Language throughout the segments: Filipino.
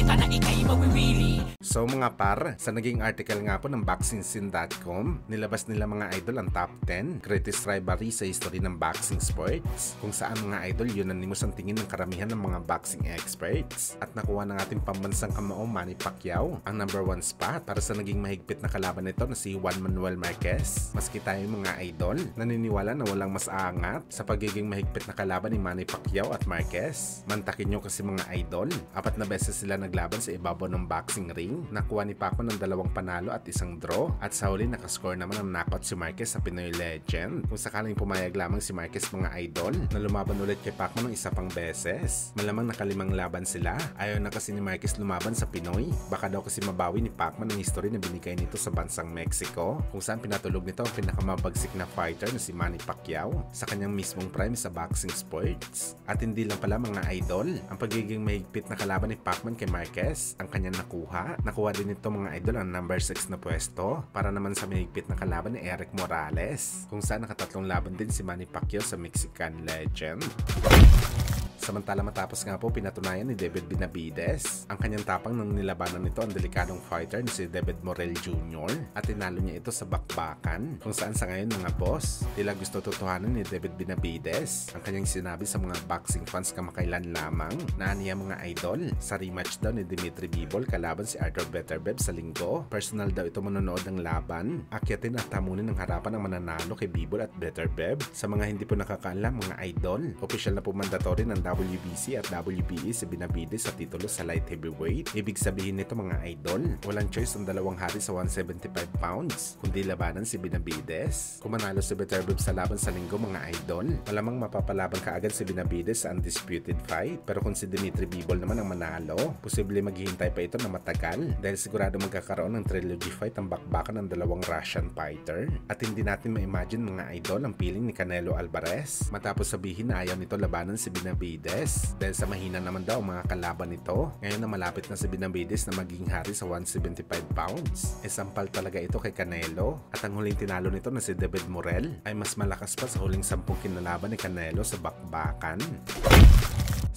ka na ika'y mawiwili. So mga par, sa naging article nga po ng BoxingScene.com, nilabas nila mga idol ang top 10 greatest rivalry sa history ng boxing sports, kung saan mga idol unanimous ang tingin ng karamihan ng mga boxing experts, at nakuha ng ating pambansang kamao Manny Pacquiao ang number 1 spot para sa naging mahigpit na kalaban nito na si Juan Manuel Marquez. Maski tayo mga idol, naniniwala na walang mas aangat sa pagiging mahigpit na kalaban ni Manny Pacquiao at Marquez. Mantakin nyo kasi mga idol, 4 na beses sila naglaban sa ibabaw ng boxing ring. Nakuha ni Pacquiao ng 2 panalo at 1 draw, at sa huli nakascore naman ng knockout si Marquez sa Pinoy Legend. Kung sakaling pumayag lamang si Marquez mga idol na lumaban ulit kay Pacquiao ng 1 pang beses, malamang nakalimang laban sila. Ayaw na kasi ni Marquez lumaban sa Pinoy. Baka daw kasi mabawi ni Pacquiao ng history na binigay nito sa bansang Mexico, kung saan pinatulog nito ang pinakamabagsik na fighter na si Manny Pacquiao sa kanyang mismong prime sa boxing sports. At hindi lang pala mga idol, ang pagiging mahigpit na kalaban ni Pacquiao kay Marquez ang kanyang nakuha din ito mga idol ang number 6 na pwesto para naman sa mahigpit na kalaban ni Eric Morales, kung saan nakatatlong laban din si Manny Pacquiao sa Mexican Legend. Samantala matapos nga po pinatunayan ni David Benavides ang kanyang tapang nang nilabanan nito ang delikadong fighter ni si David Morrell Jr. at tinalo niya ito sa bakbakan, kung saan sa ngayon mga boss, tila gusto tutuhanan ni David Benavides ang kanyang sinabi sa mga boxing fans kamakailan lamang na aniya mga idol sa rematch daw ni Dimitri Bivol kalaban si Arthur Beterbiev sa linggo. Personal daw ito manonood ng laban, akyatin at tamunin ng harapan ng mananalo kay Bivol at Beterbiev. Sa mga hindi po nakakaalam mga idol, official na po mandatory ng WBC at WBE si Benavides sa titulo sa light heavyweight. Ibig sabihin nito mga idol, walang choice ang dalawang hari sa 175 pounds kundi labanan si Benavides. Kung manalo si Beterbiev sa laban sa linggo mga idol, malamang mapapalaban kaagad si Benavides sa undisputed fight. Pero kung si Dimitri Bivol naman ang manalo, posible maghihintay pa ito na matagal dahil sigurado magkakaroon ng trilogy fight ang bakbakan ng dalawang Russian fighter. At hindi natin ma-imagine mga idol ang piling ni Canelo Alvarez matapos sabihin na ayaw nito labanan si Benavides dahil sa mahina naman daw mga kalaban nito. Ngayon na malapit na si Benavides na maging hari sa 175 pounds, sampal talaga ito kay Canelo, at ang huling tinalo nito na si David Morrell ay mas malakas pa sa huling 10 kinalaban ni Canelo sa bakbakan.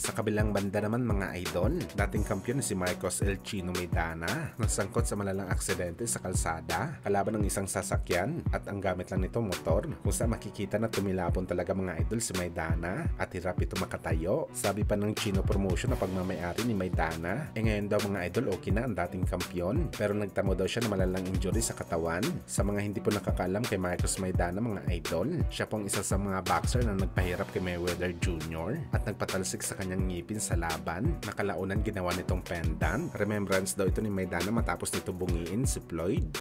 Sa kabilang banda naman mga idol, dating kampiyon si Marcos El Chino Maidana nasangkot sa malalang aksidente sa kalsada kalaban ng isang sasakyan, at ang gamit lang nito motor, kung saan makikita na tumilapon talaga mga idol si Maidana at hirap ito makatayo. Sabi pa ng Chino Promotion na pagmamayari ni Maidana, ngayon daw mga idol okay na ang dating kampiyon, pero nagtamo daw siya ng malalang injury sa katawan. Sa mga hindi po nakakaalam kay Marcos Maidana mga idol, siya pong isa sa mga boxer na nagpahirap kay Mayweather Jr. at nagpatalsik sa kanyang ngipin sa laban. Nakalaunan ginawa nitong pendant. Remembrance daw ito ni Maidana matapos nito bungiin si Floyd.